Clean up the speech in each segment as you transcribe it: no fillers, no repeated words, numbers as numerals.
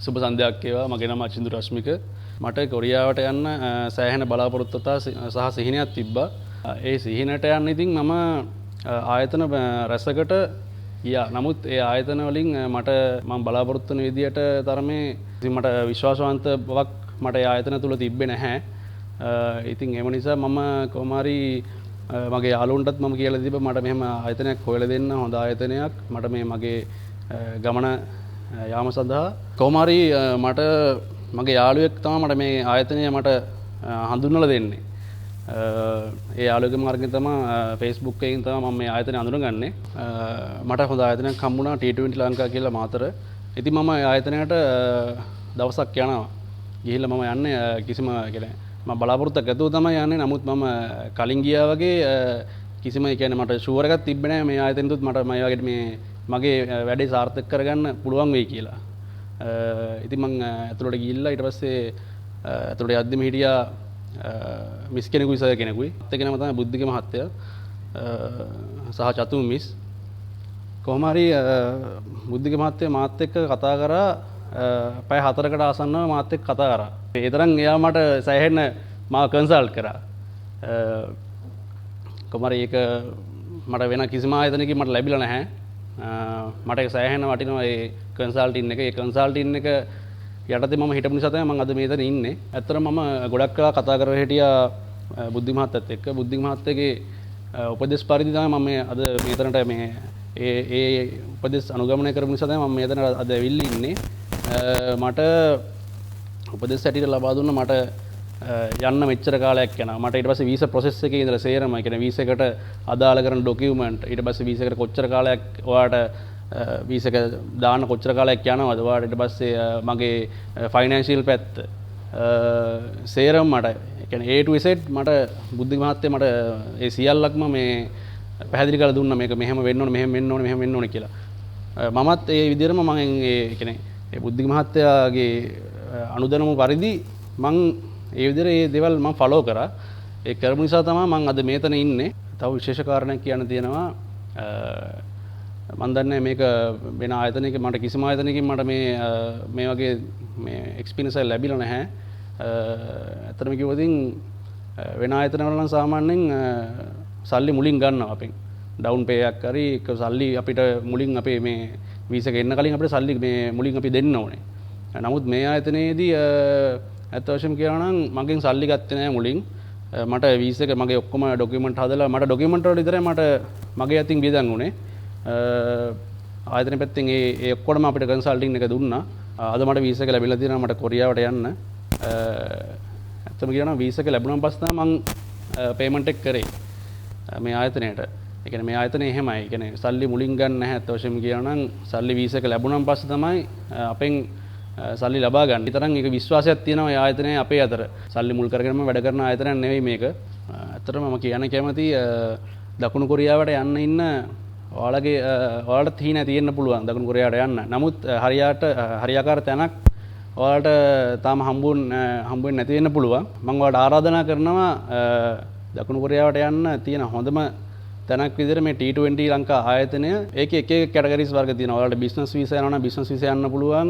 සුබ සන්ධ්‍යාවක් වේවා. මගේ නම අචින්දු රශ්මික. මට කොරියාවට යන්න සෑහෙන බලාපොරොත්තුතා සහ සිහිනයක් තිබ්බා. ඒ සිහිනට යන්න ඉතින් මම ආයතන රැසකට ගියා. නමුත් ඒ ආයතන වලින් මට මම බලාපොරොත්තු වෙන විදියට තරමේ ඉතින් මට විශ්වාසවන්ත බවක් මට ඒ ආයතන තුල තිබ්බේ නැහැ. ඉතින් ඒ නිසා මම කොහොමාරි මගේ යාළුවන්ටත් මම කියලා දීපා මට මෙහෙම ආයතනයක් හොයලා දෙන්න හොඳ ආයතනයක් මට මේ මගේ ගමන යාම සඳහා කොහොමාරි මට මගේ යාළුවෙක් තමයි මට මේ ආයතනය මට හඳුන්වලා දෙන්නේ. ඒ යාළුවගේ මාර්ගයෙන් තමයි Facebook එකකින් තමයි මම මේ ආයතනය හඳුනගන්නේ. මට හොඳ ආයතනයක් හම්බුණා T20 ලංකා කියලා මාතර. ඉතින් මම ආයතනයට දවසක් යනවා. ගිහිල්ලා මම යන්නේ කිසිම කියන්නේ මම බලාපොරොත්තුවක් ඇතුව තමයි යන්නේ. නමුත් මම කලින් ගියා වගේ කිසිම කියන්නේ මට ෂුවර් එකක් තිබ්බේ නැහැ මේ ආයතනෙත් මට මේ වගේ මේ මගේ වැඩේ සාර්ථක කරගන්න පුළුවන් වෙයි කියලා. ඉතින් මම ඇතුළට ගිහිල්ලා ඊට පස්සේ ඇතුළට යද්දිම හිටියා මිස් කෙනෙකුයි සර් කෙනෙකුයි. ඒත් කෙනම තමයි බුද්ධික මහත්තයා සහ චතුම් මිස්. කොහොම හරි බුද්ධික මහත්තයා මාත් එක්ක කතා කරා පැය 4කට ආසන්නව මාත් එක්ක කතා කරා. ඒ තරම් එයා මට සෑහෙන මාව කන්සල්ට් කරා. කොහොම හරි ඒක මට වෙන කිසිම ආයතනයකින් මට ලැබිලා නැහැ. මට සෑහෙන වටිනවා ඒ කන්සල්ටින් එක. ඒ කන්සල්ටින් එක යටතේ මම හිටපු නිසා තමයි මම අද මෙතන ඉන්නේ. ඇත්තටම මම ගොඩක් කලා කතා කරලා හිටියා බුද්ධි මහත්තයත් එක්ක. බුද්ධි මහත්තයාගේ උපදේශ පරිදි තමයි මම අද මෙතනට මේ ඒ උපදේශ අනුගමනය කරපු නිසා තමයි මම මෙතන අද ඇවිල්ලා ඉන්නේ. මට උපදේශ ඇටියට ලබා දුන්න මට යන්න මෙච්චර කාලයක් යනවා. මට ඊට පස්සේ වීසා ප්‍රොසෙස් එකේ ඉඳලා සේරම කියන්නේ වීසා එකට අදාළ කරන ඩොකියුමන්ට් ඊට පස්සේ වීසා එකට කොච්චර කාලයක් ඔයාට වීසා එක දාන්න කොච්චර කාලයක් යනවද ඔයාට ඊට පස්සේ මගේ ෆයිනෑන්ෂියල් පැත්ත සේරම මට කියන්නේ A to Z මට බුද්ධි මහත්තයා මට ඒ සියල්ලක්ම මේ පැහැදිලි කරලා දුන්නා මේක මෙහෙම වෙන්න ඕනේ මෙහෙම වෙන්න ඕනේ මෙහෙම වෙන්න ඕනේ කියලා. මමත් ඒ විදිහටම මම ඒ කියන්නේ ඒ බුද්ධි මහත්තයාගේ අනුදැනුම පරිදි මං ඒ විදිහට මේ දේවල් මම ෆලෝ කරා. ඒ කරපු නිසා තමයි මම අද මෙතන ඉන්නේ. තව විශේෂ කාරණයක් කියන්න තියෙනවා. මම දන්නේ මේක වෙන ආයතනයක මට කිසිම ආයතනයකින් මට මේ වගේ මේ එක්ස්පීරියන්ස් එක ලැබිලා නැහැ. ඇත්තටම කිව්වොත් වෙන ආයතන වල නම් සාමාන්‍යයෙන් සල්ලි මුලින් ගන්නවා අපෙන්. ඩවුන් පේ එකක් හරි ඒක සල්ලි අපිට මුලින් අපේ මේ වීසා එක එන්න කලින් අපිට සල්ලි මේ මුලින් අපි දෙන්න ඕනේ. නමුත් මේ ආයතනයේදී ඇත්ත වශයෙන්ම කියනවා නම් මගෙන් සල්ලි ගත්තේ නැහැ මුලින්. මට වීසා එක මගේ ඔක්කොම ඩොකියුමන්ට් හදලා මට ඩොකියුමන්ට් වල විතරයි මට මගේ අතින් බෙදන් උනේ. ආයතන පැත්තෙන් ඒ ඔක්කොම අපිට කන්සල්ටින් එක දුන්නා. අද මට වීසා එක ලැබිලා තියෙනවා මට කොරියාවට යන්න. ඇත්තම කියනවා නම් වීසා එක ලැබුණාන් පස්සේ තමයි මම පේමන්ට් එක කරේ මේ ආයතනයට. ඒ කියන්නේ මේ ආයතනේ එහෙමයි. ඒ කියන්නේ සල්ලි මුලින් ගන්න නැහැ. ඇත්ත වශයෙන්ම කියනවා නම් සල්ලි වීසා එක ලැබුණාන් පස්සේ තමයි අපෙන් සල්ලි ලබා ගන්න. ඊතරම් ඒක විශ්වාසයක් තියෙනවා මේ ආයතනයේ අපේ අතර. සල්ලි මුල් කරගෙනම වැඩ කරන ආයතනයක් නෙවෙයි මේක. ඇත්තටම මම කියන්න කැමති දකුණු කොරියාවට යන්න ඉන්න ඔයාලට තීන තියෙන්න පුළුවන් දකුණු කොරියාවට යන්න. නමුත් හරියාකාර තැනක් ඔයාලට තාම හම්බුවෙන්නේ නැති වෙන්න පුළුවන්. මම ඔයාලට ආරාධනා කරනවා දකුණු කොරියාවට යන්න තියෙන හොඳම තැනක් විදිහට මේ T20 ලංකා ආයතනය. ඒකේ එක එක කැටගරිස් වර්ග තියෙනවා. ඔයාලට බිස්නස් වීසා යනවා නම් බිස්නස් වීසා යන්න පුළුවන්.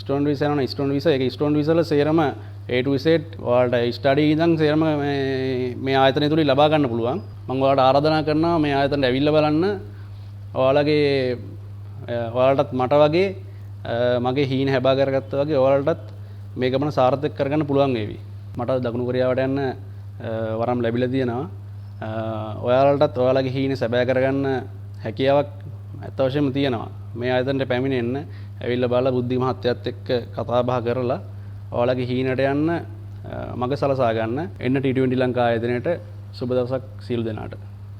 ස්ටුඩන්ට් වීසා යනවා නම් ස්ටුඩන්ට් වීසා. ඒක ස්ටුඩන්ට් වීසා වල සේරම A to Z ඔයාලට ස්ටඩි ඉඳන් සේරම මේ ආයතනය තුලින් ලබා ගන්න පුළුවන්. මම ඔයාලට ආරාධනා කරනවා මේ ආයතනට ඇවිල්ලා බලන්න. ඔයාලටත් මට වගේ මගේ හීන හැබා කරගත්තා වගේ ඔයාලටත් මේ ගමන සාර්ථක කරගන්න පුළුවන් වේවි. මට දකුණු කොරියාවට යන්න වරම් ලැබිලා තියෙනවා. ඔයාලටත් ඔයාලගේ හීන සැබෑ කරගන්න හැකියාවක් ඇත්ත වශයෙන්ම තියෙනවා. මේ ආයතනට පැමිණෙන්න ඇවිල්ලා බලලා බුද්ධි මහත්තයත් එක්ක කතා බහ කරලා ඔයාලගේ හීනට යන්න මඟ සලසා ගන්න. එන්න T20 ලංකා ආයතනයට සුබ දවසක් සියලු දෙනාට.